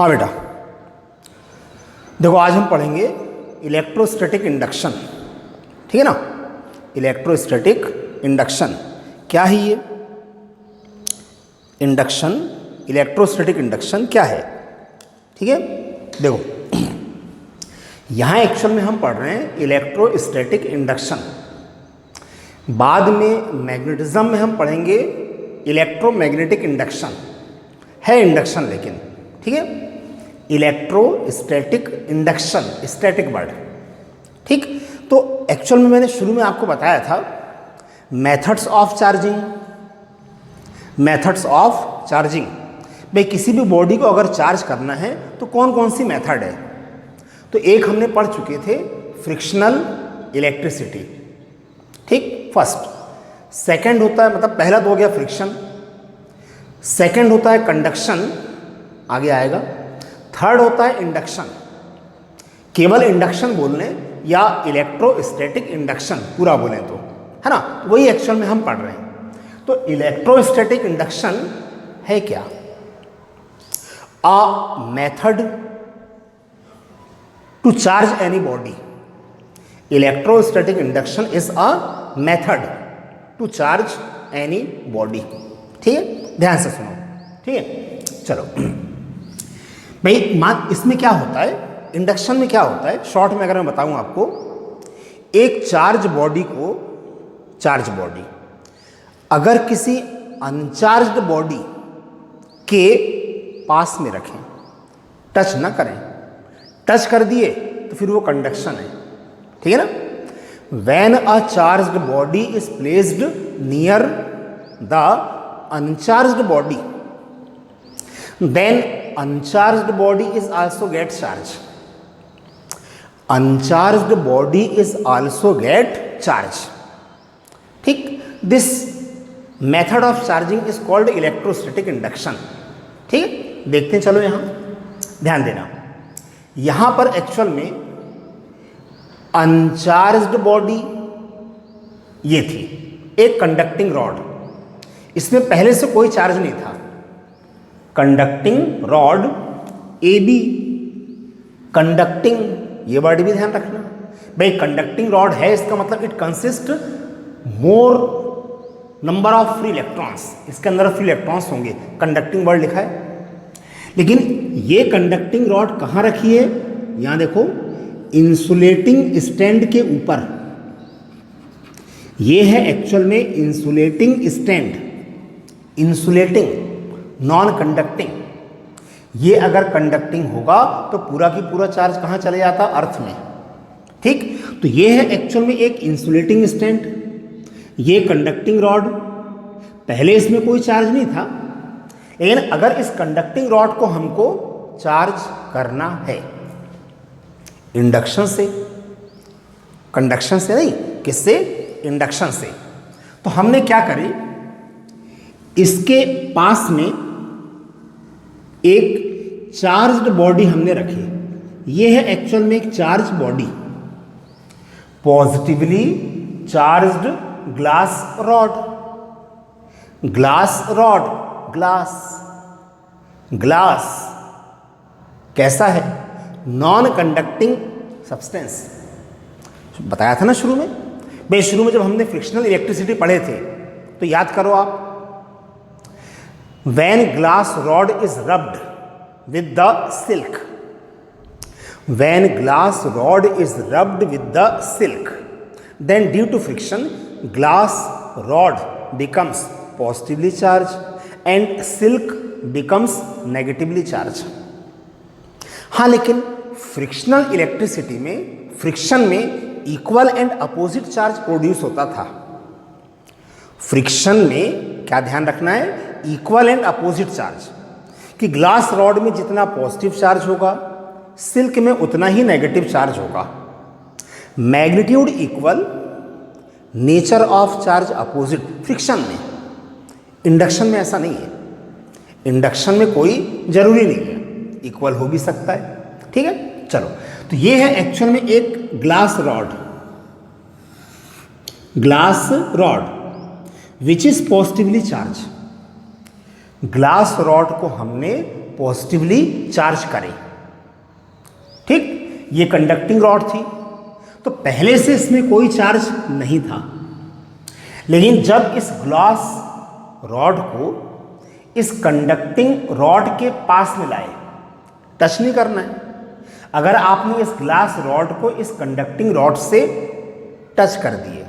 हाँ बेटा, देखो आज हम पढ़ेंगे इलेक्ट्रोस्टैटिक इंडक्शन, ठीक है ना। इलेक्ट्रोस्टैटिक इंडक्शन क्या है ये? इंडक्शन, इलेक्ट्रोस्टैटिक इंडक्शन क्या है? ठीक है, देखो यहाँ एक्चुअल में हम पढ़ रहे हैं इलेक्ट्रोस्टैटिक इंडक्शन। बाद में मैग्नेटिज्म में हम पढ़ेंगे इलेक्ट्रोमैग्नेटिक इंडक्शन। है इंडक्शन लेकिन, ठीक है। इलेक्ट्रोस्टैटिक इंडक्शन, स्टैटिक वर्ड, ठीक। तो एक्चुअल में मैंने शुरू में आपको बताया था methods of charging. Methods of charging, भाई किसी भी बॉडी को अगर चार्ज करना है तो कौन कौन सी मेथड है? तो एक हमने पढ़ चुके थे फ्रिक्शनल इलेक्ट्रिसिटी, ठीक, फर्स्ट। सेकंड होता है, मतलब पहला तो हो गया फ्रिक्शन, सेकंड होता है कंडक्शन, आगे आएगा। थर्ड होता है इंडक्शन। केवल इंडक्शन बोलने या इलेक्ट्रोस्टैटिक इंडक्शन पूरा बोलें तो, है ना, वही एक्चुअल में हम पढ़ रहे हैं। तो इलेक्ट्रोस्टैटिक इंडक्शन है क्या? A method to charge any body. Electrostatic induction is a method to charge any body, ठीक है। ध्यान से सुनो, ठीक है। चलो भाई, इसमें क्या होता है, इंडक्शन में क्या होता है, शॉर्ट में अगर मैं बताऊं आपको, एक चार्ज बॉडी को, चार्ज बॉडी अगर किसी अनचार्ज्ड बॉडी के पास में रखें, टच ना करें, टच कर दिए तो फिर वो कंडक्शन है, ठीक है ना। When a charged body is placed near the uncharged body, then uncharged body is also get charge. Uncharged body is also get charge, ठीक। This method of charging is called electrostatic induction, ठीक है। देखते हैं, चलो यहाँ ध्यान देना। यहाँ पर एक्चुअल में अनचार्ज्ड बॉडी ये थी, एक कंडक्टिंग रॉड, इसमें पहले से कोई चार्ज नहीं था। Conducting rod A B, conducting, ये वर्ड भी ध्यान रखना भाई। कंडक्टिंग रॉड है, इसका मतलब it consist more number of free electrons, इसके अंदर फ्री इलेक्ट्रॉन्स होंगे, कंडक्टिंग वर्ड लिखा है। लेकिन ये कंडक्टिंग रॉड कहाँ रखी है? यहां देखो, इंसुलेटिंग स्टैंड के ऊपर। ये है एक्चुअल में insulating stand, insulating, non conducting. ये अगर कंडक्टिंग होगा तो पूरा की पूरा चार्ज कहाँ चले जाता? अर्थ में, ठीक। तो ये है एक्चुअल में एक इंसुलेटिंग स्टैंड, ये कंडक्टिंग रॉड। पहले इसमें कोई चार्ज नहीं था, लेकिन अगर इस कंडक्टिंग रॉड को हमको चार्ज करना है इंडक्शन से, कंडक्शन से नहीं, किससे? इंडक्शन से। तो हमने क्या करी, इसके पास में एक चार्ज्ड बॉडी हमने रखी। ये है एक्चुअल में एक charge body, positively charged glass rod. Glass rod, glass, glass कैसा है? Non conducting substance. बताया था ना शुरू में भाई, शुरू में जब हमने फ्रिक्शनल इलेक्ट्रिसिटी पढ़े थे तो याद करो आप, when glass rod is rubbed with the silk, when glass rod is rubbed with the silk, then due to friction glass rod becomes positively charged and silk becomes negatively charged। हाँ, लेकिन frictional electricity में, friction में equal and opposite charge produce होता था। Friction में क्या ध्यान रखना है? इक्वल एंड अपोजिट चार्ज, कि ग्लास रॉड में जितना पॉजिटिव चार्ज होगा, सिल्क में उतना ही नेगेटिव चार्ज होगा। Magnitude equal, nature of charge opposite friction में। इंडक्शन में ऐसा नहीं है, इंडक्शन में कोई जरूरी नहीं है, इक्वल हो भी सकता है, ठीक है। चलो, तो ये है एक्चुअल में एक glass rod, glass rod which is positively charge. Glass rod को हमने पॉजिटिवली चार्ज करे। ठीक, ये कंडक्टिंग रॉड थी, तो पहले से इसमें कोई चार्ज नहीं था, लेकिन जब इस ग्लास रॉड को इस कंडक्टिंग रॉड के पास में लाए, टच नहीं करना है। अगर आपने इस ग्लास रॉड को इस कंडक्टिंग रॉड से टच कर दिए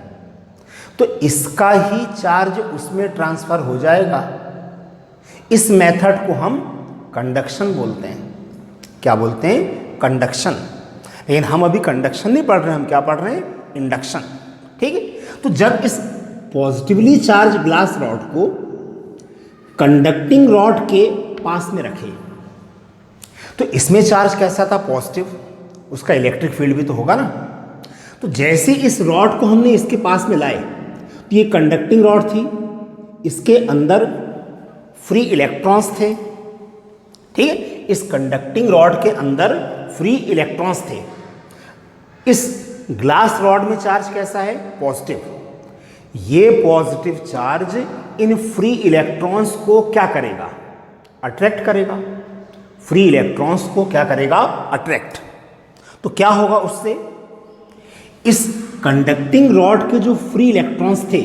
तो इसका ही चार्ज उसमें ट्रांसफर हो जाएगा। इस मेथड को हम कंडक्शन बोलते हैं। क्या बोलते हैं? कंडक्शन। लेकिन हम अभी कंडक्शन नहीं पढ़ रहे हैं, हम क्या पढ़ रहे हैं? इंडक्शन। ठीक है, तो जब इस पॉजिटिवली चार्ज ग्लास रॉड को कंडक्टिंग रॉड के पास में रखे तो इसमें चार्ज कैसा था? पॉजिटिव। उसका इलेक्ट्रिक फील्ड भी तो होगा ना। तो जैसे इस रॉड को हमने इसके पास में लाए तो ये कंडक्टिंग रॉड थी, इसके अंदर फ्री इलेक्ट्रॉन्स थे। ठीक है, इस कंडक्टिंग रॉड के अंदर फ्री इलेक्ट्रॉन्स थे। इस ग्लास रॉड में चार्ज कैसा है? पॉजिटिव। ये positive charge in free electrons को क्या करेगा? अट्रैक्ट करेगा। फ्री इलेक्ट्रॉन्स को क्या करेगा? अट्रैक्ट। तो क्या होगा उससे? इस कंडक्टिंग रॉड के जो फ्री इलेक्ट्रॉन्स थे,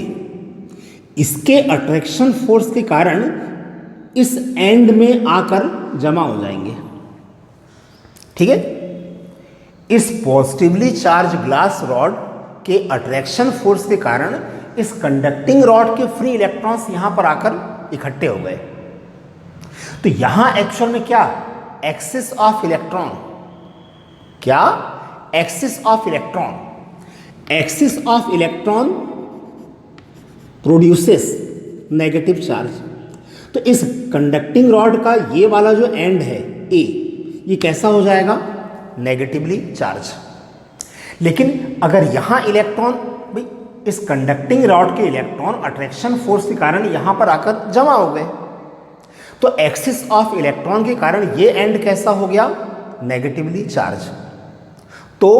इसके अट्रैक्शन फोर्स के कारण इस एंड में आकर जमा हो जाएंगे। ठीक है, इस पॉजिटिवली चार्ज ग्लास रॉड के अट्रैक्शन फोर्स के कारण इस कंडक्टिंग रॉड के फ्री इलेक्ट्रॉन्स यहां पर आकर इकट्ठे हो गए। तो यहां एक्चुअल में क्या? Axis of electron. क्या? Axis of electron. Axis of electron produces negative charge. तो इस कंडक्टिंग रॉड का ये वाला जो एंड है ए, ये कैसा हो जाएगा? Negatively charge. लेकिन अगर यहां इलेक्ट्रॉन, भाई इस कंडक्टिंग रॉड के इलेक्ट्रॉन अट्रैक्शन फोर्स के कारण यहां पर आकर जमा हो गए, तो एक्सिस ऑफ इलेक्ट्रॉन के कारण ये एंड कैसा हो गया? Negatively charge. तो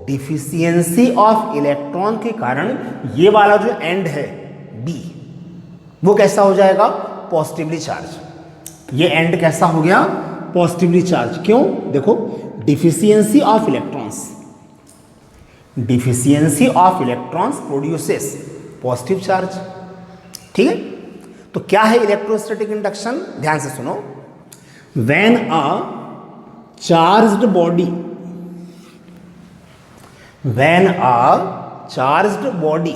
डिफिशियंसी ऑफ इलेक्ट्रॉन के कारण ये वाला जो एंड है बी, वो कैसा हो जाएगा? Positively charge. ये एंड कैसा हो गया? Positively charge. क्यों? देखो, deficiency of electrons, deficiency of electrons produces positive charge. ठीक है, तो क्या है इलेक्ट्रोस्टैटिक इंडक्शन? ध्यान से सुनो। When a charged body, when a charged body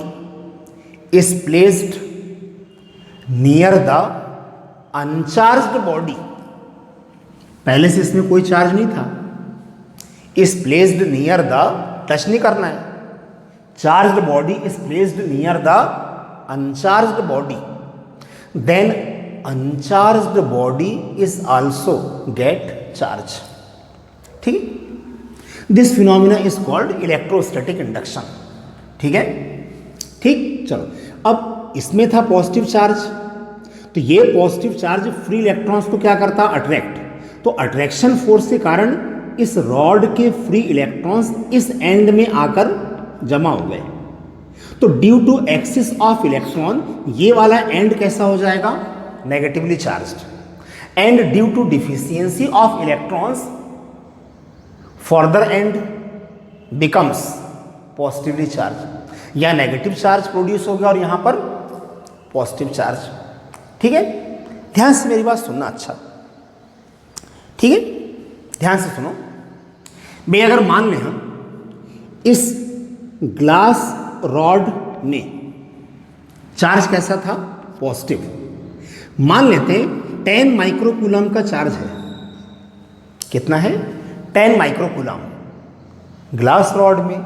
is placed near the uncharged body, पहले से इसमें कोई चार्ज नहीं था, is placed near the, touch नहीं करना है, charged body is placed near the uncharged body, then uncharged body is also get charge. ठीक है, this phenomena is called electrostatic induction. ठीक है, ठीक, चलो अब इसमें था पॉजिटिव चार्ज, तो ये पॉजिटिव चार्ज फ्री इलेक्ट्रॉन्स को क्या करता? अट्रैक्ट। तो अट्रैक्शन फोर्स के कारण इस रॉड के फ्री इलेक्ट्रॉन्स इस एंड में आकर जमा हो गए। तो due to excess of electron ये वाला एंड कैसा हो जाएगा? Negatively charged. End due to deficiency of electrons further end becomes positively charge, या नेगेटिव चार्ज प्रोड्यूस हो गया और यहां पर पॉजिटिव चार्ज। ठीक है, ध्यान से मेरी बात सुनना। अच्छा, ठीक है, ध्यान से सुनो। भाई अगर मान लें हम इस ग्लास रॉड में चार्ज कैसा था? पॉजिटिव। मान लेते 10 माइक्रोकूलम का चार्ज है। कितना है? 10 माइक्रोकूलम ग्लास रॉड में।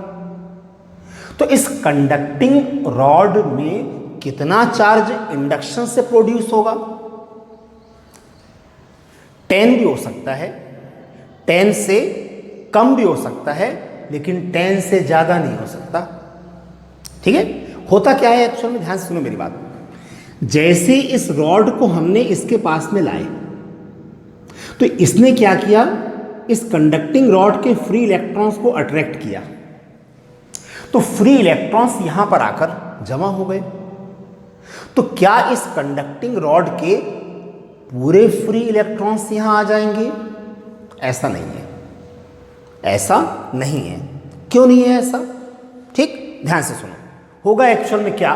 तो इस कंडक्टिंग रॉड में कितना चार्ज इंडक्शन से प्रोड्यूस होगा? 10 भी हो सकता है, 10 से कम भी हो सकता है, लेकिन 10 से ज्यादा नहीं हो सकता। ठीक है, होता क्या है एक्चुअल में? ध्यान से सुनो मेरी बात। जैसे इस रॉड को हमने इसके पास में लाए तो इसने क्या किया? इस कंडक्टिंग रॉड के फ्री इलेक्ट्रॉन्स को अट्रैक्ट किया, तो फ्री इलेक्ट्रॉन्स यहां पर आकर जमा हो गए। तो क्या इस कंडक्टिंग रॉड के पूरे फ्री इलेक्ट्रॉन्स यहां आ जाएंगे? ऐसा नहीं है, ऐसा नहीं है। क्यों नहीं है ऐसा? ठीक, ध्यान से सुनो। होगा एक्चुअल में क्या,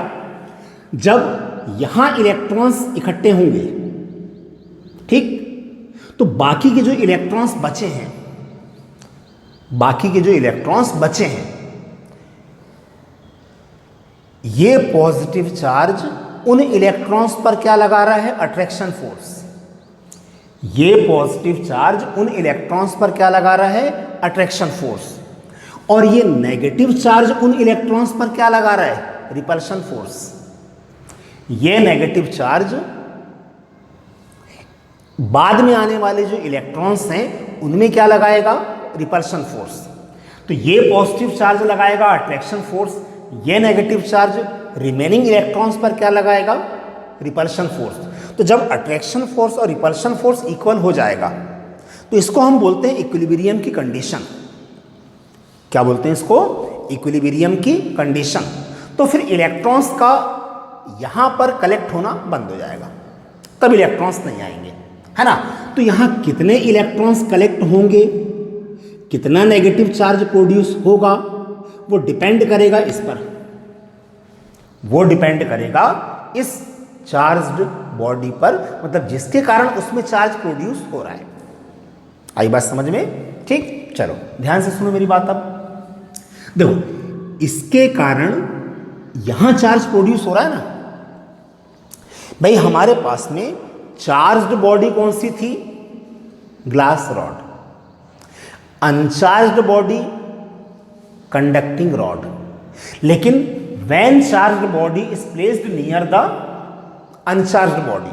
जब यहां इलेक्ट्रॉन्स इकट्ठे होंगे, ठीक, तो बाकी के जो इलेक्ट्रॉन्स बचे हैं, बाकी के जो इलेक्ट्रॉन्स बचे हैं, ये पॉजिटिव चार्ज उन इलेक्ट्रॉन्स पर क्या लगा रहा है? Attraction force. ये पॉजिटिव चार्ज उन इलेक्ट्रॉन्स पर क्या लगा रहा है? Attraction force. और ये नेगेटिव चार्ज उन इलेक्ट्रॉन्स पर क्या लगा रहा है? Repulsion force. ये नेगेटिव चार्ज बाद में आने वाले जो इलेक्ट्रॉन्स हैं उनमें क्या लगाएगा? Repulsion force. तो ये पॉजिटिव चार्ज लगाएगा अट्रैक्शन फोर्स, ये नेगेटिव चार्ज रिमेनिंग इलेक्ट्रॉन्स पर क्या लगाएगा? Repulsion force. तो जब अट्रैक्शन फोर्स और रिपल्शन फोर्स इक्वल हो जाएगा तो इसको हम बोलते हैं इक्विलिब्रियम की कंडीशन। क्या बोलते हैं इसको? इक्विलिब्रियम की कंडीशन। तो फिर इलेक्ट्रॉन्स का यहां पर कलेक्ट होना बंद हो जाएगा, तब इलेक्ट्रॉन्स नहीं आएंगे, है ना। तो यहां कितने इलेक्ट्रॉन्स कलेक्ट होंगे, कितना नेगेटिव चार्ज प्रोड्यूस होगा, वो डिपेंड करेगा इस पर, वो डिपेंड करेगा इस चार्ज्ड बॉडी पर, मतलब जिसके कारण उसमें चार्ज प्रोड्यूस हो रहा है। आई बात समझ में? ठीक, चलो ध्यान से सुनो मेरी बात। अब देखो, इसके कारण यहां चार्ज प्रोड्यूस हो रहा है ना भाई। हमारे पास में चार्ज्ड बॉडी कौन सी थी? Glass rod. Uncharged body conducting rod. लेकिन when charged body is placed near the uncharged body,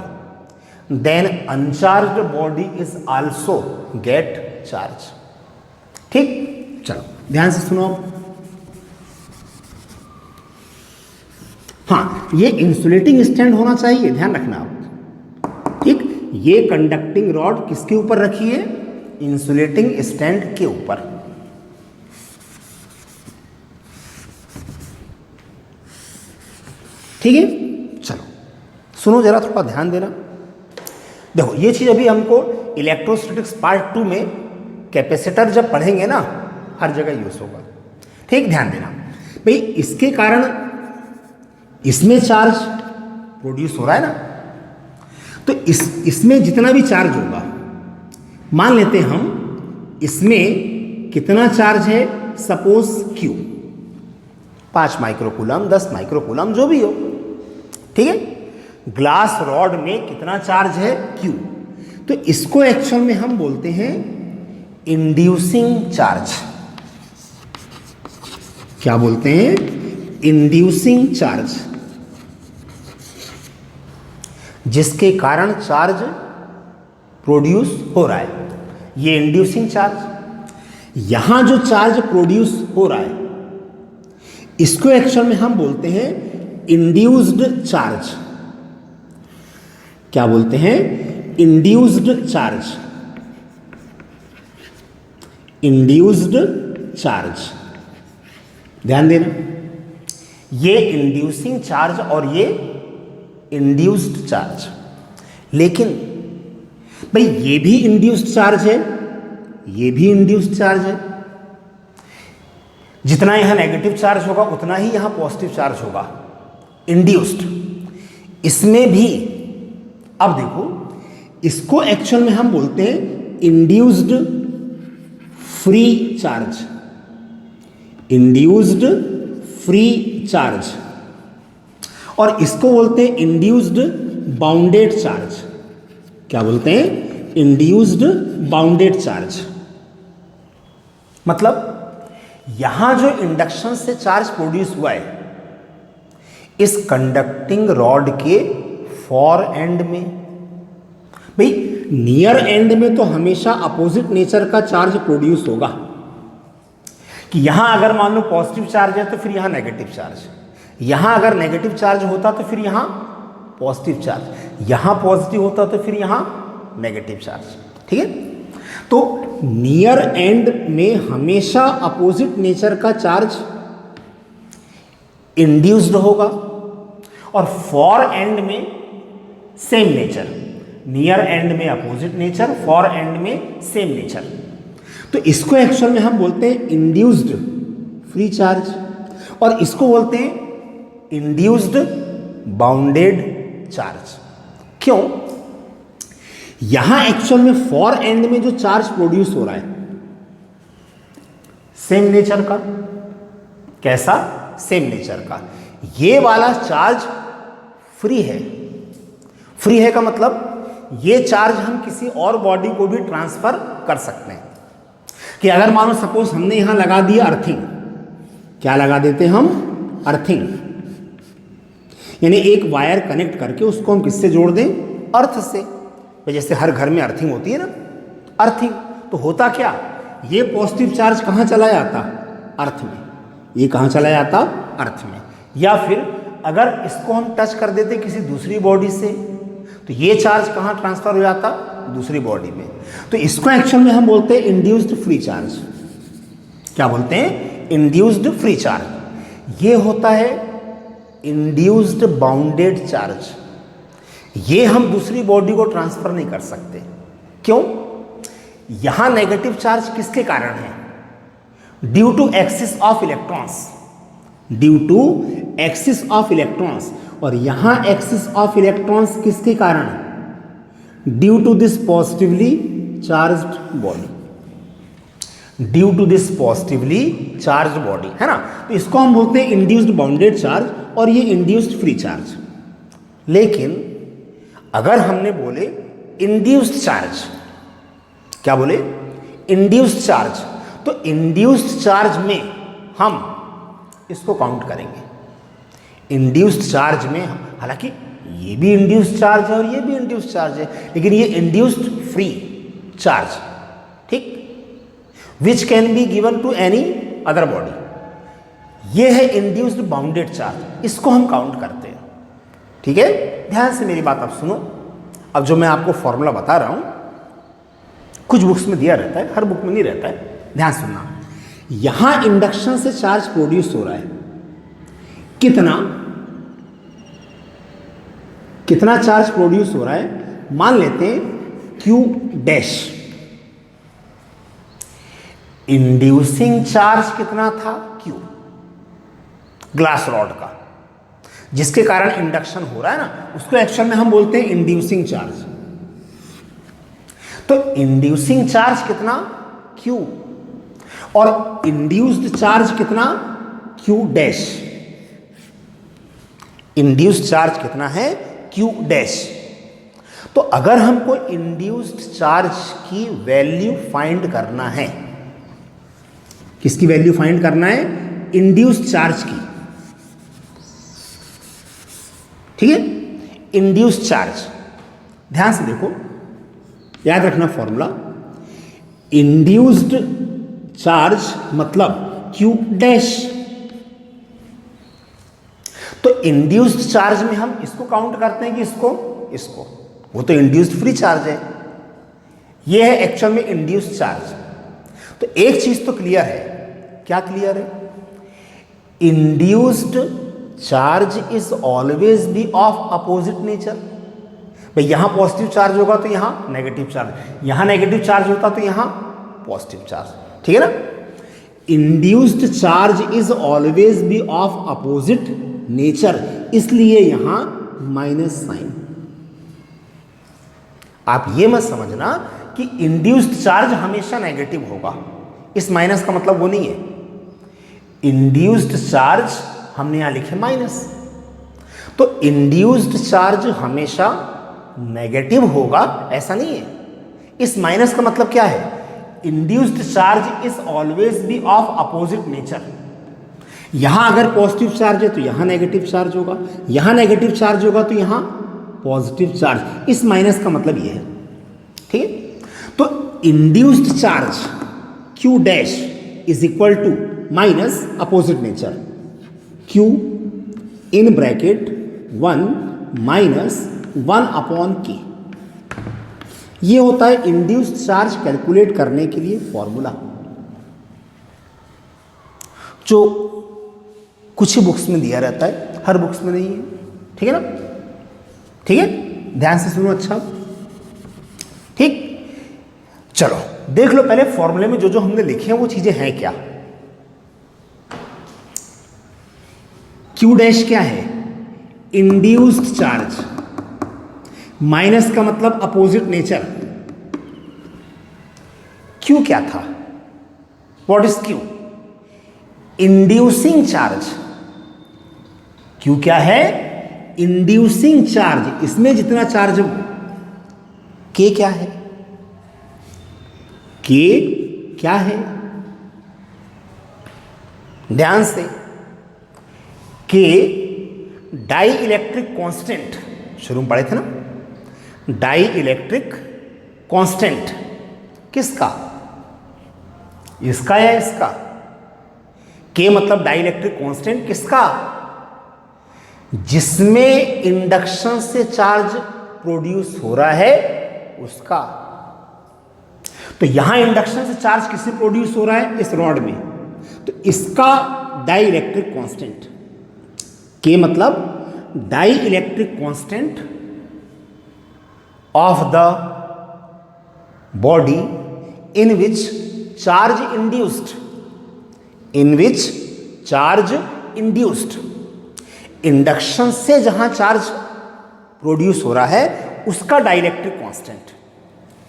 then uncharged body is also get charge। ठीक, चलो ध्यान से सुनो। हाँ, ये इंसुलेटिंग स्टैंड होना चाहिए, ध्यान रखना आप। ठीक, ये कंडक्टिंग रॉड किसके ऊपर रखी है? इंसुलेटिंग स्टैंड के ऊपर। ठीक है, चलो सुनो जरा, थोड़ा ध्यान देना। देखो, ये चीज अभी हमको इलेक्ट्रोस्टैटिक्स पार्ट 2 में कैपेसिटर जब पढ़ेंगे ना, हर जगह यूज होगा। ठीक, ध्यान देना भाई। इसके कारण इसमें चार्ज प्रोड्यूस हो रहा है ना, तो इसमें जितना भी चार्ज होगा, मान लेते हैं हम इसमें कितना चार्ज है, सपोज Q 5 माइक्रोकूलम, 10 माइक्रोकूलम, जो भी हो, ठीक है। ग्लास रॉड में कितना चार्ज है? Q। तो इसको एक्चुअल में हम बोलते हैं इंड्यूसिंग चार्ज। क्या बोलते हैं? इंड्यूसिंग चार्ज, जिसके कारण चार्ज प्रोड्यूस हो रहा है, ये इंड्यूसिंग चार्ज। यहां जो चार्ज प्रोड्यूस हो रहा है इसको एक्चुअल में हम बोलते हैं इंड्यूस्ड चार्ज। क्या बोलते हैं? Induced charge. इंड्यूस्ड चार्ज, ध्यान देना, ये इंड्यूसिंग चार्ज और ये इंड्यूस्ड चार्ज। लेकिन भाई ये भी इंड्यूस्ड चार्ज है, ये भी इंड्यूस्ड चार्ज है। जितना यहां नेगेटिव चार्ज होगा उतना ही यहां पॉजिटिव चार्ज होगा, इंड्यूस्ड। इसमें भी अब देखो, इसको एक्चुअल में हम बोलते हैं induced free charge. Induced free charge, और इसको बोलते हैं इंड्यूस्ड बाउंडेड चार्ज। क्या बोलते हैं? Induced bounded charge. मतलब यहां जो इंडक्शन से चार्ज प्रोड्यूस हुआ है, इस कंडक्टिंग रॉड के फॉर एंड में, भाई नियर एंड में तो हमेशा अपोजिट नेचर का चार्ज प्रोड्यूस होगा। कि यहां अगर मान लो पॉजिटिव चार्ज है तो फिर यहां नेगेटिव चार्ज, यहां अगर नेगेटिव चार्ज होता तो फिर यहां पॉजिटिव चार्ज, यहां पॉजिटिव होता तो फिर यहां नेगेटिव चार्ज। ठीक है, तो नियर एंड में हमेशा अपोजिट नेचर का चार्ज इंड्यूस्ड होगा और फॉर एंड में सेम नेचर, नियर एंड में अपोजिट नेचर, फॉर एंड में सेम नेचर। तो इसको एक्चुअल में हम बोलते हैं इंड्यूस्ड फ्री चार्ज, और इसको बोलते हैं इंड्यूस्ड बाउंडेड चार्ज। क्यों? यहां एक्चुअल में फॉर एंड में जो चार्ज प्रोड्यूस हो रहा है सेम नेचर का। कैसा? सेम नेचर का। ये वाला चार्ज फ्री है। फ्री है का मतलब ये चार्ज हम किसी और बॉडी को भी ट्रांसफर कर सकते हैं। कि अगर मानो सपोज हमने यहां लगा दिया अर्थिंग, क्या लगा देते हम? अर्थिंग, यानी एक वायर कनेक्ट करके उसको हम किससे जोड़ दें? अर्थ से। जैसे हर घर में अर्थिंग होती है ना, अर्थिंग। तो होता क्या, ये पॉजिटिव चार्ज कहाँ चला जाता? अर्थ में। ये कहाँ चला जाता? अर्थ में। या फिर अगर इसको हम टच कर देते किसी दूसरी बॉडी से, तो ये चार्ज कहाँ ट्रांसफर हो जाता? दूसरी बॉडी में। तो इसको एक्चुअल में हम बोलते हैं इंड्यूस्ड फ्री चार्ज। क्या बोलते हैं? Induced free charge. ये होता है इंड्यूस्ड बाउंडेड चार्ज। ये हम दूसरी बॉडी को ट्रांसफर नहीं कर सकते। क्यों? यहां नेगेटिव चार्ज किसके कारण है? Due to excess of electrons. Due to excess of electrons. और यहां एक्सिस ऑफ इलेक्ट्रॉन्स किसके कारण? Due to this positively charged body. Due to this positively charged body, है ना। तो इसको हम बोलते हैं इंड्यूस्ड बाउंडेड चार्ज, और ये इंड्यूस्ड फ्री चार्ज। लेकिन अगर हमने बोले इंड्यूस्ड चार्ज, क्या बोले? इंड्यूस्ड चार्ज, तो इंड्यूस्ड चार्ज में हम इसको काउंट करेंगे। इंड्यूस्ड चार्ज में, हालांकि ये भी इंड्यूस्ड चार्ज है और ये भी इंड्यूस्ड चार्ज है, लेकिन ये इंड्यूस्ड फ्री चार्ज, ठीक, which can be given to any other body. ये है इंड्यूस्ड बाउंडेड चार्ज, इसको हम काउंट करते हैं। ठीक है, ध्यान से मेरी बात आप सुनो। अब जो मैं आपको फॉर्मूला बता रहा हूं, कुछ बुक्स में दिया रहता है, हर बुक में नहीं रहता है, ध्यान सुनना। यहां इंडक्शन से चार्ज प्रोड्यूस हो रहा है, कितना चार्ज प्रोड्यूस हो रहा है? मान लेते हैं Q डैश। इंड्यूसिंग चार्ज कितना था? Q, ग्लास रॉड का, जिसके कारण इंडक्शन हो रहा है ना, उसको एक्चुअल में हम बोलते हैं इंड्यूसिंग चार्ज। तो इंड्यूसिंग चार्ज कितना? Q, और इंड्यूस्ड चार्ज कितना? Q dash. इंड्यूस्ड चार्ज कितना है? Q dash. तो अगर हमको इंड्यूस्ड चार्ज की वैल्यू फाइंड करना है, किसकी वैल्यू फाइंड करना है? इंड्यूस्ड चार्ज की। ठीक है, इंड्यूस्ड चार्ज, ध्यान से देखो, याद रखना फॉर्मूला। इंड्यूस्ड चार्ज मतलब Q डैश। तो इंड्यूस्ड चार्ज में हम इसको काउंट करते हैं कि इसको, वो तो इंड्यूस्ड फ्री चार्ज है। ये है एक्चुअल में इंड्यूस्ड चार्ज। तो एक चीज तो क्लियर है, क्या क्लियर है? Induced charge is always be of opposite nature. भाई यहां पॉजिटिव चार्ज होगा तो यहां नेगेटिव चार्ज, यहां नेगेटिव चार्ज होता तो यहां पॉजिटिव चार्ज, ठीक है ना। Induced charge is always be of opposite nature, इसलिए यहां माइनस साइन। आप ये मत समझना कि इंड्यूस्ड चार्ज हमेशा नेगेटिव होगा, इस माइनस का मतलब वो नहीं है। इंड्यूस्ड चार्ज हमने यहां लिखे माइनस, तो इंड्यूस्ड चार्ज हमेशा नेगेटिव होगा ऐसा नहीं है। इस माइनस का मतलब क्या है? Induced charge is always be of opposite nature. यहां अगर पॉजिटिव चार्ज है तो यहां नेगेटिव चार्ज होगा, यहां नेगेटिव चार्ज होगा तो यहां पॉजिटिव चार्ज। इस माइनस का मतलब यह है, ठीक है। तो induced charge Q dash is equal to minus opposite nature, Q in bracket 1 minus 1 upon K। ये होता है इंड्यूस्ड चार्ज कैलकुलेट करने के लिए फॉर्मूला, जो कुछ ही बुक्स में दिया रहता है, हर बुक्स में नहीं है, ठीक है ना। ठीक है, ध्यान से सुनो। अच्छा, चलो देख लो पहले फॉर्मूले में जो जो हमने लिखे हैं वो चीजें हैं क्या। क्यू डैश क्या है? इंड्यूस्ड चार्ज, माइनस का मतलब अपोजिट नेचर। क्यू क्या था? What is Q? Inducing charge. Q क्या है? Inducing charge. इसमें जितना चार्ज, के क्या है? के क्या है? ध्यान से, के डाई इलेक्ट्रिक कांस्टेंट, शुरू में पढ़े थे ना, डाई इलेक्ट्रिक कांस्टेंट किसका? इसका या इसका? के मतलब डाई इलेक्ट्रिक कांस्टेंट किसका? जिसमें इंडक्शन से चार्ज प्रोड्यूस हो रहा है उसका। तो यहां इंडक्शन से चार्ज किससे प्रोड्यूस हो रहा है? इस रॉड में। तो इसका डाई इलेक्ट्रिक कांस्टेंट, के मतलब dielectric constant of the body in which charge induced, in which charge induced, induction से जहां चार्ज प्रोड्यूस हो रहा है उसका डाइलेक्ट्रिक कांस्टेंट।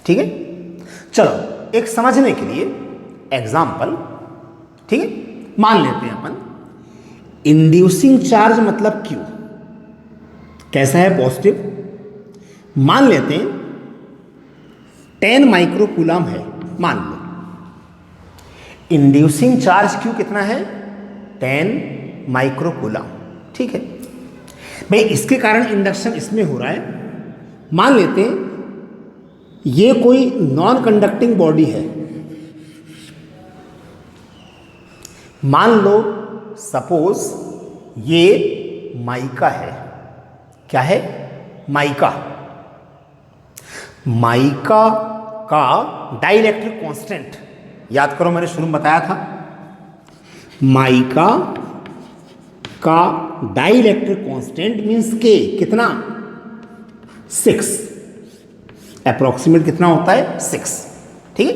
ठीक है, चलो एक समझने के लिए एग्जांपल, ठीक है, मान लेते हैं अपन इंड्यूसिंग चार्ज मतलब क्यू कैसा है? पॉजिटिव। मान लेते हैं 10 माइक्रोकूलम है, मान लो। इंड्यूसिंग चार्ज क्यू कितना है? 10 माइक्रोकूलम। ठीक है भाई, इसके कारण इंडक्शन इसमें हो रहा है। मान लेते हैं ये कोई नॉन कंडक्टिंग बॉडी है, मान लो सपोज ये माइका है। क्या है? माइका। माइका का डाइलेक्ट्रिक कांस्टेंट याद करो, मैंने शुरू में बताया था। माइका का डाइलेक्ट्रिक कांस्टेंट मींस के कितना? 6। अप्रोक्सीमेट कितना होता है? 6। ठीक है,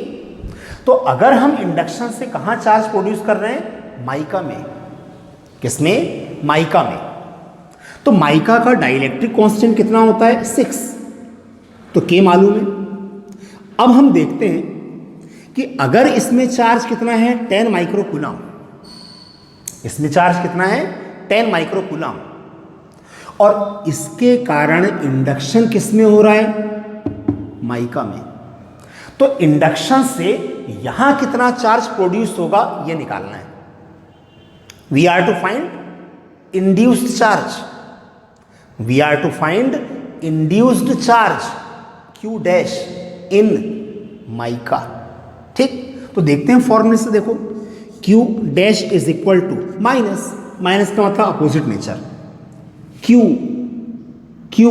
तो अगर हम इंडक्शन से कहां चार्ज प्रोड्यूस कर रहे हैं? माइका में। किसमें? माइका में। तो माइका का डाइलेक्ट्रिक कांस्टेंट कितना होता है? 6। तो के मालूम है। अब हम देखते हैं कि अगर इसमें चार्ज कितना है? 10 माइक्रोकूलम। इसमें चार्ज कितना है? 10 माइक्रोकूलम। और इसके कारण इंडक्शन किस में हो रहा है? माइका में। तो इंडक्शन से यहां कितना चार्ज प्रोड्यूस होगा यह निकालना है। We are to find induced charge, we are to find induced charge Q dash in mica. ठीक, तो देखते हैं फॉर्मूले से। देखो Q dash is equal to minus, minus का मतलब opposite nature, Q, Q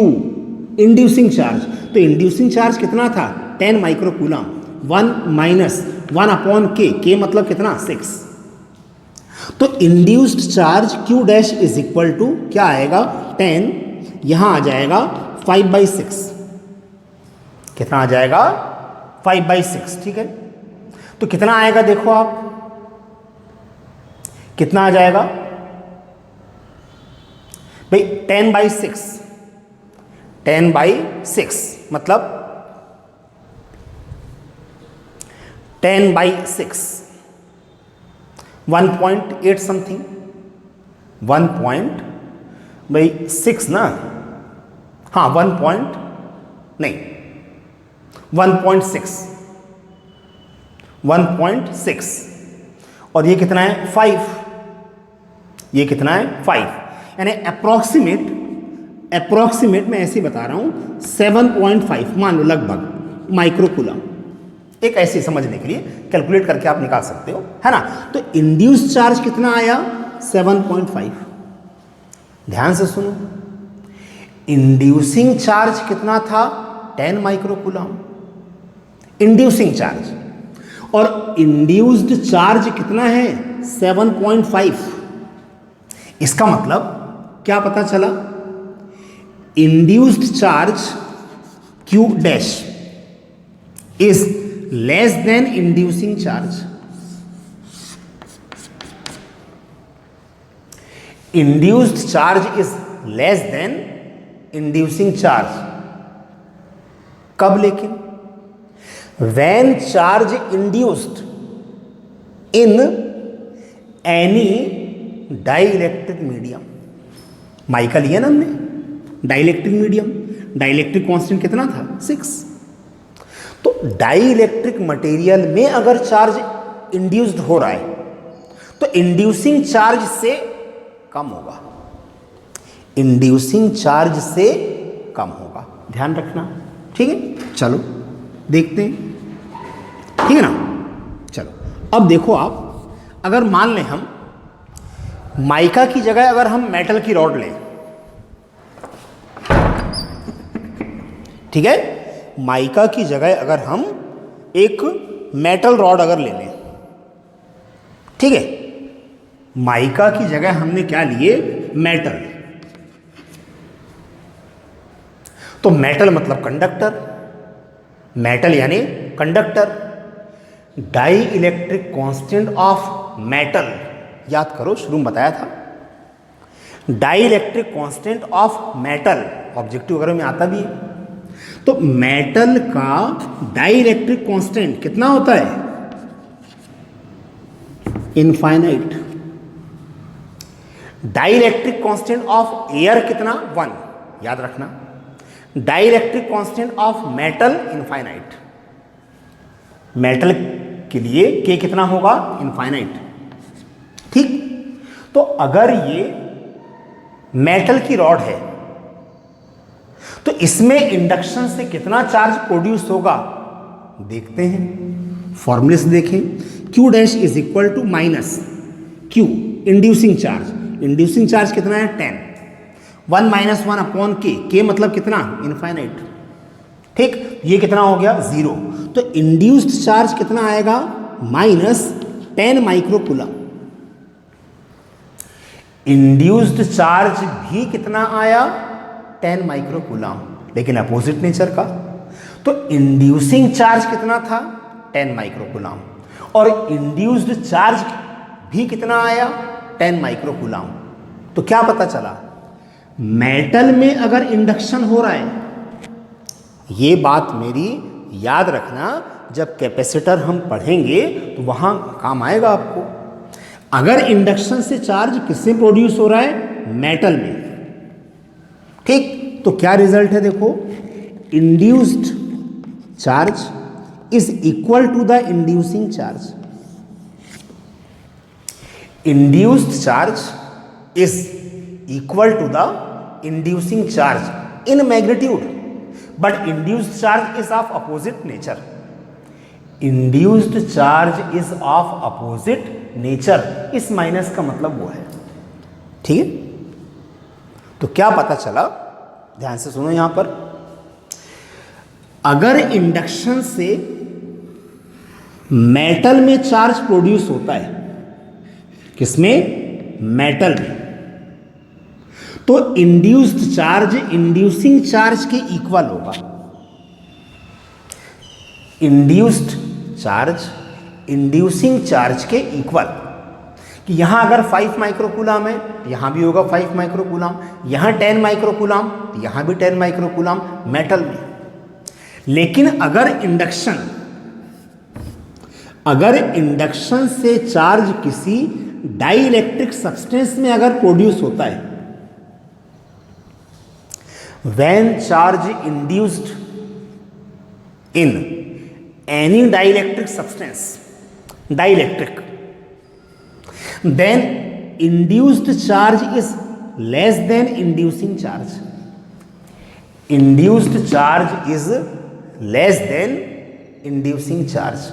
inducing charge. तो इंड्यूसिंग चार्ज कितना था? 10 माइक्रोकूलम। 1 माइनस 1 अपॉन के मतलब कितना? 6। तो induced charge Q dash is equal to क्या आएगा? 10, यहां आ जाएगा 5/6। कितना आ जाएगा? 5/6। ठीक है, तो कितना आएगा देखो आप, कितना आ जाएगा भाई? 10/6, 10/6 मतलब 10/6 1.8 समथिंग, 1.6 ना, हाँ 1.6 और ये कितना है? 5। ये कितना है? 5। यानी अप्रोक्सीमेट मैं ऐसे बता रहा हूं 7.5 मान लो लगभग माइक्रोकूलम। एक ऐसे समझने के लिए कैलकुलेट करके आप निकाल सकते हो, है ना। तो इंड्यूस्ड चार्ज कितना आया? 7.5। ध्यान से सुनो, इंड्यूसिंग चार्ज कितना था? 10 माइक्रोकूलम इंड्यूसिंग चार्ज, और इंड्यूस्ड चार्ज कितना है? 7.5। इसका मतलब क्या पता चला? Induced charge Q dash is less than inducing charge. Induced charge is less than inducing charge. कब लेकिन? When charge induced in any dielectric medium. Mica लिया ना हमने, डाइलेक्ट्रिक मीडियम, डाइलेक्ट्रिक कांस्टेंट कितना था? 6। तो डाइलेक्ट्रिक मटेरियल में अगर चार्ज इंड्यूस्ड हो रहा है तो इंड्यूसिंग चार्ज से कम होगा, इंड्यूसिंग चार्ज से कम होगा, ध्यान रखना। ठीक है, चलो देखते हैं, ठीक है ना। चलो अब देखो आप, अगर मान लें हम माइका की जगह अगर हम मेटल की रॉड लें, ठीक है, माइका की जगह अगर हम एक मेटल रॉड अगर ले लें, ठीक है, माइका की जगह हमने क्या लिए? मेटल। तो मेटल मतलब कंडक्टर, मेटल यानी conductor. Dielectric constant of metal, याद करो शुरू में बताया था, dielectric constant of metal objective वगैरह में आता भी है। तो मेटल का डाई इलेक्ट्रिक कांस्टेंट कितना होता है? Infinite. Dielectric constant of air कितना? 1, याद रखना। Dielectric constant of metal infinite. Metal के लिए के कितना होगा? इनफाइनाइट। ठीक, तो अगर ये मेटल की रॉड है तो इसमें इंडक्शन से कितना चार्ज प्रोड्यूस होगा? देखते हैं, फॉर्मूले से देखें। Q dash is equal to minus Q inducing charge. Inducing charge कितना है? 10। 1 माइनस 1 अपॉन के मतलब कितना? इनफाइनाइट। ठीक, ये कितना हो गया? 0। तो इंड्यूस्ड चार्ज कितना आएगा? -10 माइक्रोकूलम। इंड्यूस्ड चार्ज भी कितना आया? 10 माइक्रोकूलम, लेकिन अपोजिट नेचर का। तो इंड्यूसिंग चार्ज कितना था? 10 माइक्रोकूलम, और इंड्यूस्ड चार्ज भी कितना आया? 10 माइक्रोकूलम। तो क्या पता चला? मेटल में अगर इंडक्शन हो रहा है, ये बात मेरी याद रखना, जब कैपेसिटर हम पढ़ेंगे तो वहां काम आएगा आपको। अगर इंडक्शन से चार्ज किससे प्रोड्यूस हो रहा है? मेटल में। ठीक, तो क्या रिजल्ट है? देखो, induced charge is equal to the inducing charge. Induced charge is equal to the inducing charge in magnitude, but induced charge is of opposite nature. Induced charge is of opposite nature, इस minus का मतलब वो है। ठीक है, तो क्या पता चला? ध्यान से सुनो यहां पर, अगर इंडक्शन से मेटल में चार्ज प्रोड्यूस होता है, किसमें? मेटल में, तो इंड्यूस्ड चार्ज इंड्यूसिंग चार्ज के इक्वल होगा। इंड्यूस्ड चार्ज इंड्यूसिंग चार्ज के इक्वल, कि यहां अगर 5 माइक्रोकूलम है, यहां भी होगा 5 माइक्रोकूलम, यहां 10 माइक्रोकूलम, यहां भी 10 माइक्रोकूलम मेटल में। लेकिन अगर इंडक्शन से चार्ज किसी डाई इलेक्ट्रिक सब्सटेंस में अगर प्रोड्यूस होता है, when charge induced in any dielectric substance, dielectric, then induced charge is less than inducing charge. Induced charge is less than inducing charge.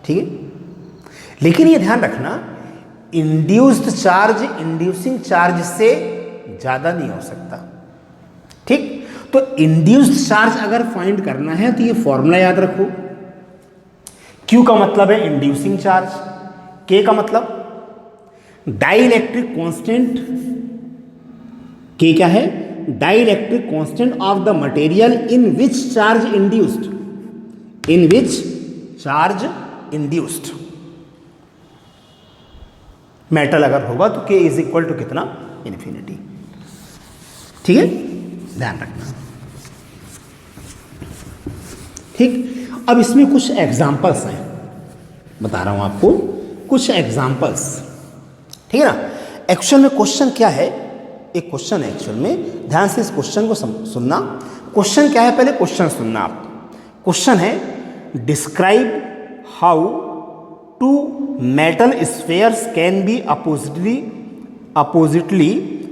ठीक है, लेकिन ये ध्यान रखना, इंड्यूस्ड चार्ज इंड्यूसिंग चार्ज से ज्यादा नहीं हो सकता। ठीक, तो इंड्यूस्ड चार्ज अगर फाइंड करना है तो ये फॉर्मूला याद रखो। Q का मतलब है इंड्यूसिंग चार्ज, K का मतलब डाइलेक्ट्रिक कांस्टेंट, के क्या है? Dielectric constant of the material in which charge induced, in which charge induced. Metal अगर होगा तो K इज इक्वल टू कितना, इन्फिनिटी। ठीक है, ध्यान रखना। ठीक, अब इसमें कुछ एग्जाम्पल्स हैं, बता रहा हूं आपको कुछ एग्जाम्पल्स। ठीक है ना। एक्चुअल में क्वेश्चन क्या है, एक क्वेश्चन है एक्चुअल में, ध्यान से इस क्वेश्चन को सुनना। क्वेश्चन क्या है, पहले क्वेश्चन सुनना आप। क्वेश्चन है describe how two metal spheres can be oppositely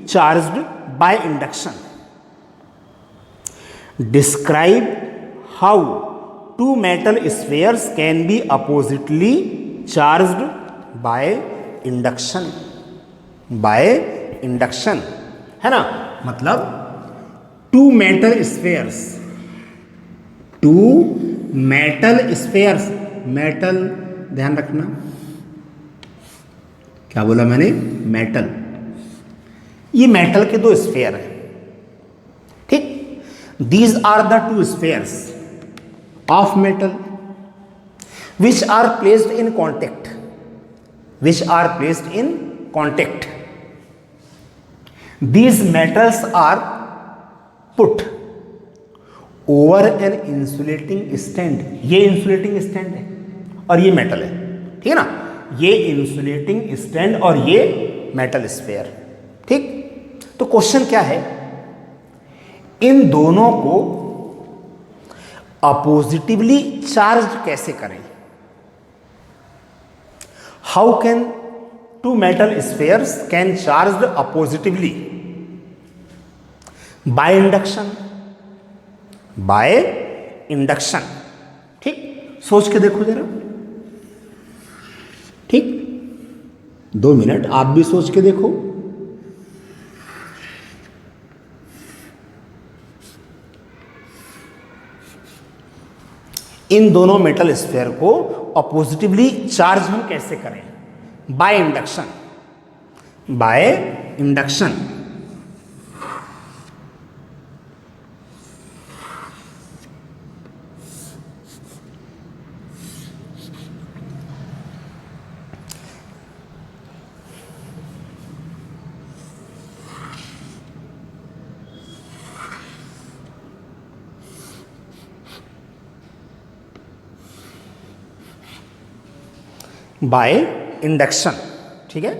charged by induction. Describe how two metal spheres can be oppositely charged by induction. By induction है ना, मतलब two metal spheres, two metal spheres, metal ध्यान रखना, क्या बोला मैंने, metal. ये metal के दो स्फेयर हैं। ठीक, these are the two spheres of metal which are placed in contact, which are placed in contact. These metals are put over an insulating stand। ये इंसुलेटिंग स्टैंड है और ये मेटल है, ठीक है ना। ये इंसुलेटिंग स्टैंड और ये मेटल स्फेयर। ठीक, तो क्वेश्चन क्या है, इन दोनों को अपोजिटिवली चार्ज कैसे करें। How can two metal spheres can charge oppositely by induction, by induction. ठीक, सोच के देखो जरा। ठीक, 2 मिनट आप भी सोच के देखो। इन दोनों मेटल स्फेयर को अपोजिटिवली चार्ज हम कैसे करें, bye induction, by induction. By induction. ठीक है,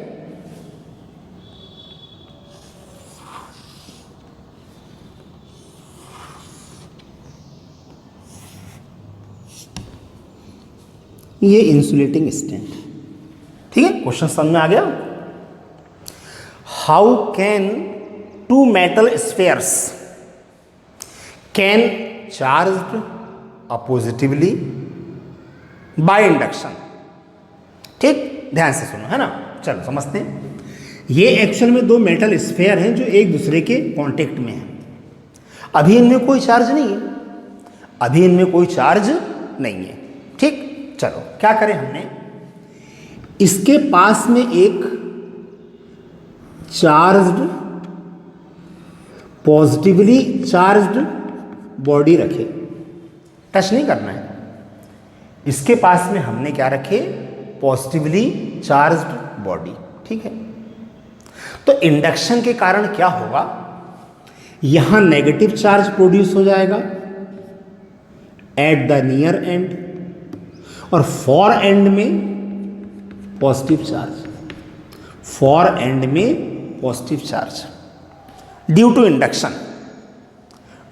ये इंसुलेटिंग स्टैंड। ठीक है, क्वेश्चन समझ में आ गया। How can two metal spheres can charged oppositely by induction. ठीक, ध्यान से सुनो, है ना। चलो समझते हैं। ये एक्चुअल में दो मेटल स्फेयर हैं जो एक दूसरे के कांटेक्ट में हैं। अभी इनमें कोई चार्ज नहीं है, अभी इनमें कोई चार्ज नहीं है। ठीक, चलो क्या करें, हमने इसके पास में एक चार्ज्ड, पॉजिटिवली चार्ज्ड बॉडी रखे, टच नहीं करना है। इसके पास में हमने क्या रखे, पॉजिटिवली चार्ज्ड बॉडी। ठीक है, तो इंडक्शन के कारण क्या होगा, यहां नेगेटिव चार्ज प्रोड्यूस हो जाएगा एट द नियर एंड, और फॉर एंड में पॉजिटिव चार्ज, फॉर एंड में positive charge due to induction,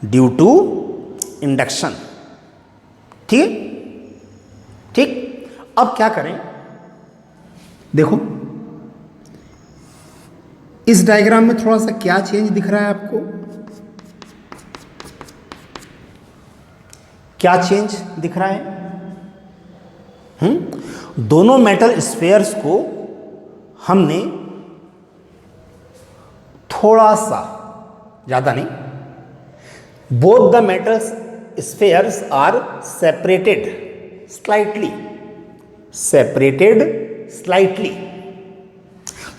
due to induction. ठीक, ठीक। अब क्या करें, देखो इस डायग्राम में थोड़ा सा क्या चेंज दिख रहा है आपको, क्या चेंज दिख रहा है। दोनों मेटल स्फेयर्स को हमने थोड़ा सा, ज्यादा नहीं, both the metals spheres are separated slightly, separated slightly.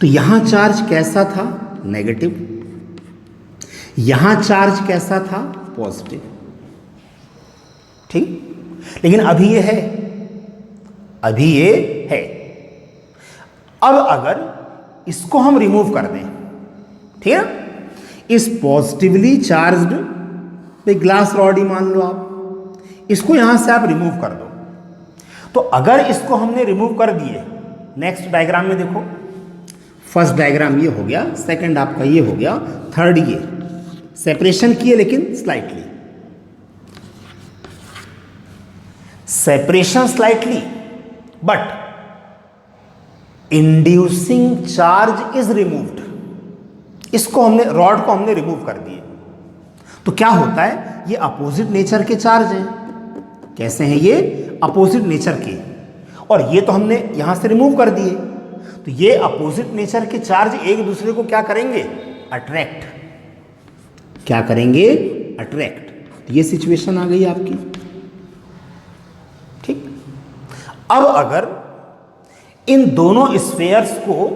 तो यहां चार्ज कैसा था, नेगेटिव, यहां चार्ज कैसा था, पॉजिटिव। ठीक, लेकिन अभी ये है अभी ये है। अब अगर इसको हम रिमूव कर दें, ठीक है, इस पॉजिटिवली चार्ज्ड पे ग्लास रॉड ही मान लो आप, इसको यहां से आप रिमूव कर दो। तो अगर इसको हमने रिमूव कर दिए, नेक्स्ट डायग्राम में देखो, फर्स्ट डायग्राम ये हो गया, सेकंड आपका ये हो गया, थर्ड ये सेपरेशन किए लेकिन slightly, separation slightly but inducing charge is removed. इसको हमने, रॉड को हमने रिमूव कर दिए, तो क्या होता है, ये अपोजिट नेचर के चार्ज हैं। कैसे हैं ये? अपोजिट नेचर के, और ये तो हमने यहां से रिमूव कर दिए, तो ये अपोजिट नेचर के चार्ज एक दूसरे को क्या करेंगे? अट्रैक्ट। क्या करेंगे? अट्रैक्ट। तो ये सिचुएशन आ गई आपकी, ठीक। अब अगर इन दोनों स्फेयर्स को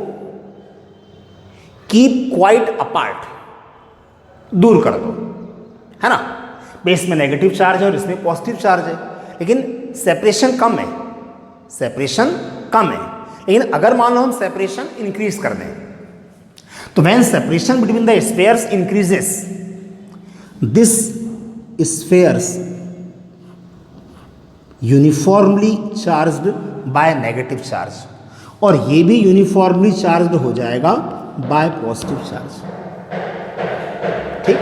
कीप क्वाइट अपार्ट, दूर कर दो, है ना, बेस में नेगेटिव चार्ज है और इसमें पॉजिटिव चार्ज है, लेकिन सेपरेशन कम है, सेपरेशन कम है। लेकिन अगर मान लो हम सेपरेशन इंक्रीज कर दें, तो when separation between the spheres increases, this spheres uniformly charged by negative charge, और ये भी यूनिफॉर्मली चार्ज्ड हो जाएगा बाय पॉजिटिव चार्ज, ठीक।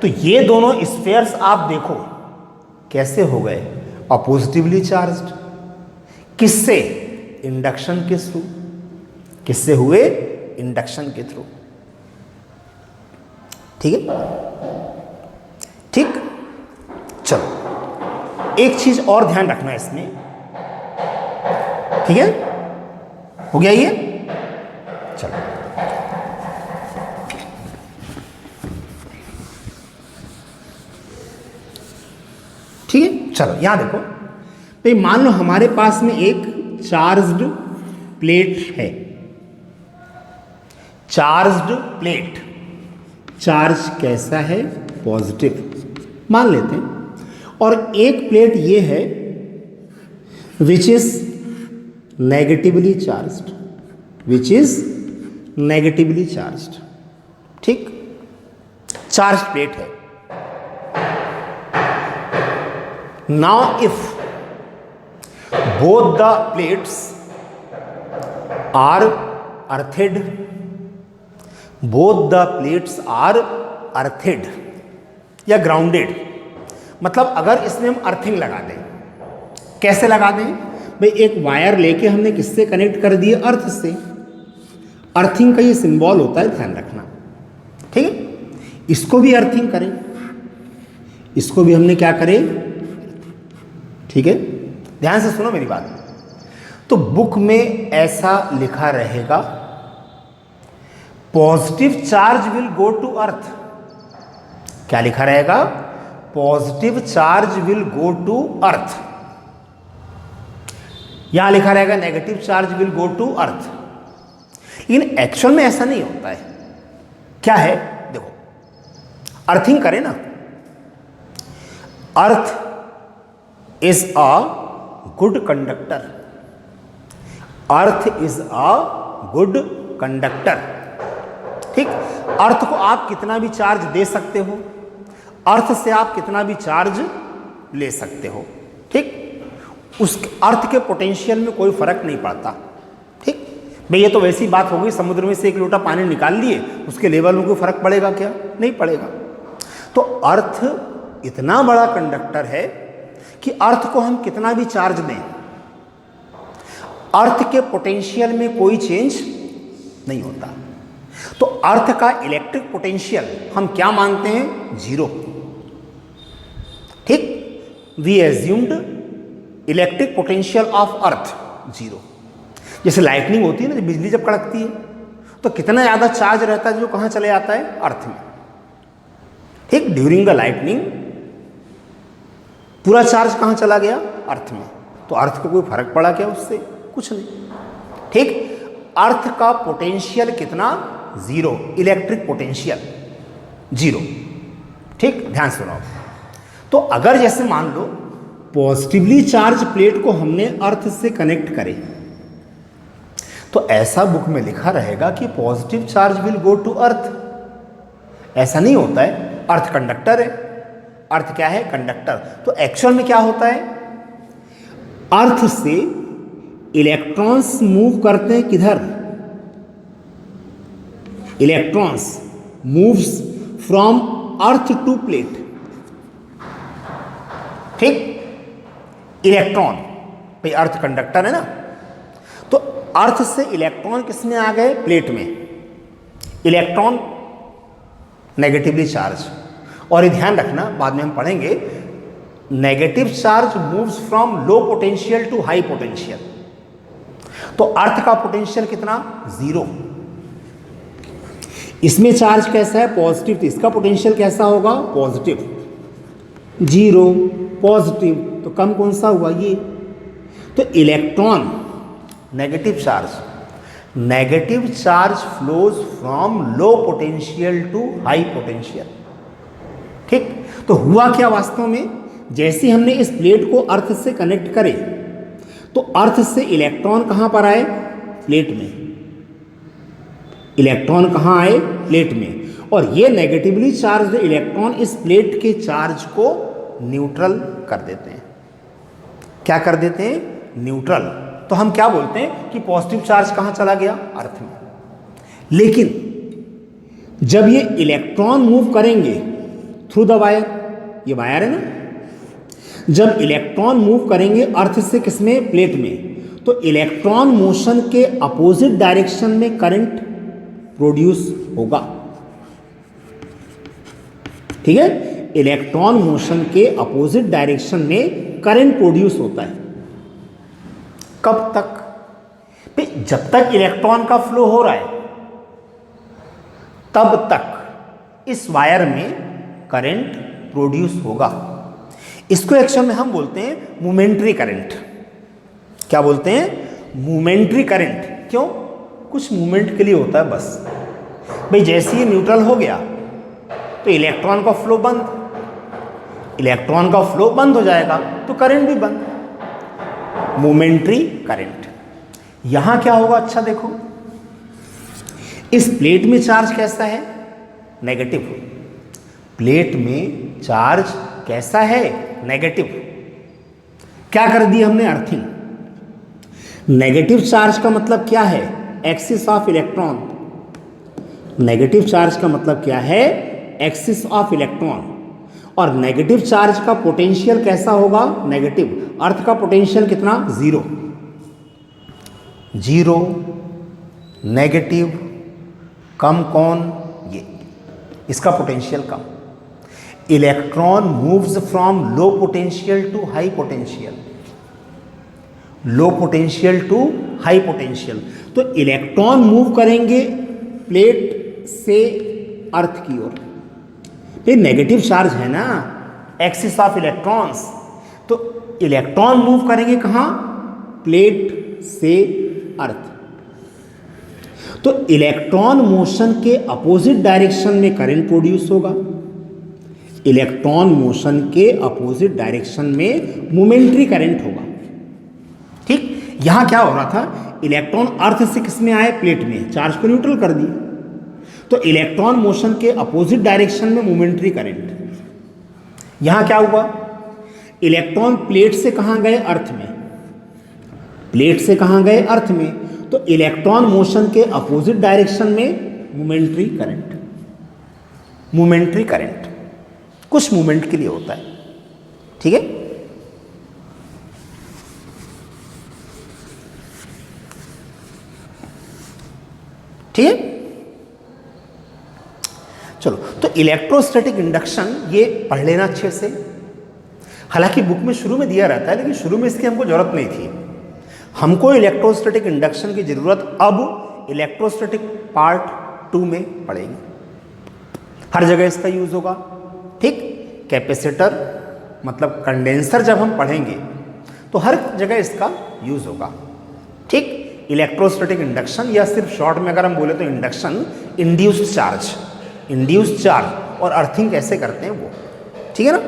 तो ये दोनों स्फेयर्स आप देखो कैसे हो गए? अपोजिटिवली चार्ज्ड। किससे? इंडक्शन के थ्रू। किससे हुए? इंडक्शन के थ्रू, ठीक है, ठीक। चलो एक चीज और ध्यान रखना इसमें, ठीक है, हो गया ये। चलो ठीक है, चलो यहां देखो, तो मान लो हमारे पास में एक चार्ज्ड प्लेट है, चार्ज्ड प्लेट, चार्ज कैसा है? पॉजिटिव मान लेते हैं, और एक प्लेट ये है which is negatively charged, which is negatively charged, ठीक, चार्ज प्लेट है। Now if both the plates are earthed, both the plates are earthed या grounded, मतलब अगर इसमें हम अर्थिंग लगा दें, कैसे लगा दें भाई? एक वायर लेके हमने किससे कनेक्ट कर दिए? अर्थ से। अर्थिंग का ये सिंबल होता है, ध्यान रखना, ठीक है। इसको भी अर्थिंग करें, इसको भी हमने क्या करें, ठीक है, ध्यान से सुनो मेरी बात। तो बुक में ऐसा लिखा रहेगा, positive charge will go to earth. क्या लिखा रहेगा? Positive charge will go to earth. यहां लिखा रहेगा negative charge will go to earth, लेकिन एक्चुअल में ऐसा नहीं होता है। क्या है? देखो, अर्थिंग करें ना, earth is a good conductor, earth is a good conductor, ठीक। अर्थ को आप कितना भी चार्ज दे सकते हो, अर्थ से आप कितना भी चार्ज ले सकते हो, ठीक। उस अर्थ के पोटेंशियल में कोई फर्क नहीं पड़ता, ठीक। भाई ये तो वैसी बात हो गई, समुद्र में से एक लोटा पानी निकाल लिए, उसके लेवल में कोई फर्क पड़ेगा क्या? नहीं पड़ेगा। तो अर्थ इतना बड़ा कंडक्टर है कि अर्थ को हम कितना भी चार्ज दें, अर्थ के पोटेंशियल में कोई चेंज नहीं होता। तो अर्थ का इलेक्ट्रिक पोटेंशियल हम क्या मानते हैं? जीरो, ठीक। We assumed electric potential of earth zero. जैसे लाइटनिंग होती है ना, बिजली जब कड़कती है तो कितना ज़्यादा चार्ज रहता है जो कहाँ चले जाता है? अर्थ में, ठीक। ड्यूरिंग द लाइटनिंग पूरा चार्ज कहाँ चला गया? अर्थ में। तो अर्थ को कोई फर्क पड़ा क्या उससे? कुछ नहीं, ठीक। अर्थ का पोटेंशियल कितना? जीरो, इलेक्ट्रिक पोटेंशियल जीरो, ठीक। ध्यान सुनो। तो अगर जैसे मान लो पॉजिटिवली चार्ज प्लेट को हमने अर्थ से कनेक्ट करे तो ऐसा बुक में लिखा रहेगा कि positive charge will go to earth. ऐसा नहीं होता है। अर्थ कंडक्टर है। अर्थ क्या है? कंडक्टर। तो एक्चुअल में क्या होता है? अर्थ से इलेक्ट्रॉन्स मूव करते हैं किधर? Electrons moves from earth to plate. ठीक? इलेक्ट्रॉन भाई अर्थ कंडक्टर है ना, तो अर्थ से इलेक्ट्रॉन किसमें आ गए? प्लेट में। Electron negatively charge. और ये ध्यान रखना, बाद में हम पढ़ेंगे, negative charge moves from low potential to high potential. तो अर्थ का पोटेंशियल कितना? 0। इसमें चार्ज कैसा है? पॉजिटिव। तो इसका पोटेंशियल कैसा होगा? पॉजिटिव। 0 पॉजिटिव, तो कम कौन सा हुआ? ये। तो electron negative charge flows from low potential to high potential. ठीक? तो हुआ क्या वास्तव में? जैसे हमने इस प्लेट को अर्थ से कनेक्ट करे तो अर्थ से इलेक्ट्रॉन कहां पर आए? प्लेट में। इलेक्ट्रॉन कहां आए? प्लेट में। और ये नेगेटिवली चार्ज इलेक्ट्रॉन इस प्लेट के चार्ज को न्यूट्रल कर देते हैं। क्या कर देते हैं? न्यूट्रल। तो हम क्या बोलते हैं कि पॉजिटिव चार्ज कहां चला गया? अर्थ में। लेकिन जब ये इलेक्ट्रॉन मूव करेंगे थ्रू द वायर, ये वायर है ना, जब इलेक्ट्रॉन मूव करेंगे अर्थ से किसमें? प्लेट में, तो इलेक्ट्रॉन मोशन के अपोजिट डायरेक्शन में करंट प्रोड्यूस होगा। ठीक है? इलेक्ट्रॉन मोशन के अपोजिट डायरेक्शन में करंट प्रोड्यूस होता है। कब तक? जब तक इलेक्ट्रॉन का फ्लो हो रहा है तब तक इस वायर में करंट प्रोड्यूस होगा। इसको एक्चुअल में हम बोलते हैं मोमेंट्री करंट। क्या बोलते हैं? Momentary current. क्यों? कुछ मूवमेंट के लिए होता है बस। भाई जैसे ही न्यूट्रल हो गया तो इलेक्ट्रॉन का फ्लो बंद। इलेक्ट्रॉन का फ्लो बंद हो जाएगा तो करंट भी बंद। Momentary current. यहां क्या होगा? अच्छा देखो, इस प्लेट में चार्ज कैसा है? नेगेटिव। प्लेट में चार्ज कैसा है? नेगेटिव। क्या कर दी हमने? अर्थिंग। नेगेटिव चार्ज का मतलब क्या है? Axis of electron. Negative charge का मतलब क्या है? Axis of electron. और नेगेटिव चार्ज का पोटेंशियल कैसा होगा? नेगेटिव। अर्थ का पोटेंशियल कितना? 0। 0 नेगेटिव कम कौन? ये। इसका पोटेंशियल कम। Electron moves from low potential to high potential. Low potential to high potential. तो इलेक्ट्रॉन मूव करेंगे प्लेट से अर्थ की ओर। ये नेगेटिव चार्ज है ना, एक्सिस ऑफ इलेक्ट्रॉन्स। तो इलेक्ट्रॉन मूव करेंगे कहां? प्लेट से अर्थ। तो इलेक्ट्रॉन मोशन के अपोजिट डायरेक्शन में करंट प्रोड्यूस होगा। इलेक्ट्रॉन मोशन के अपोजिट डायरेक्शन में मोमेंट्री करंट होगा। ठीक? यहां क्या हो रहा था? इलेक्ट्रॉन अर्थ से किसमें आए? प्लेट में। चार्ज को न्यूट्रल कर दिया तो इलेक्ट्रॉन मोशन के अपोजिट डायरेक्शन में मोमेंट्री करंट। यहां क्या हुआ? इलेक्ट्रॉन प्लेट से कहां गए? अर्थ में। प्लेट से कहां गए? अर्थ में। तो इलेक्ट्रॉन मोशन के अपोजिट डायरेक्शन में मोमेंट्री करंट। मोमेंट्री करंट कुछ मूवमेंट के लिए होता है। ठीक है? ठीक है? चलो, तो इलेक्ट्रोस्टैटिक इंडक्शन ये पढ़ लेना अच्छे से। हालांकि बुक में शुरू में दिया रहता है, लेकिन शुरू में इसकी हमको जरूरत नहीं थी। हमको इलेक्ट्रोस्टैटिक इंडक्शन की जरूरत अब इलेक्ट्रोस्टैटिक पार्ट 2 में पड़ेगी। हर जगह इसका यूज होगा। ठीक? कैपेसिटर मतलब कंडेंसर जब हम पढ़ेंगे तो हर जगह इसका यूज होगा। ठीक? इलेक्ट्रोस्टैटिक इंडक्शन, या सिर्फ शॉर्ट में अगर हम बोले तो induction, induced charge. Induced charge और अर्थिंग कैसे करते हैं वो। ठीक है ना?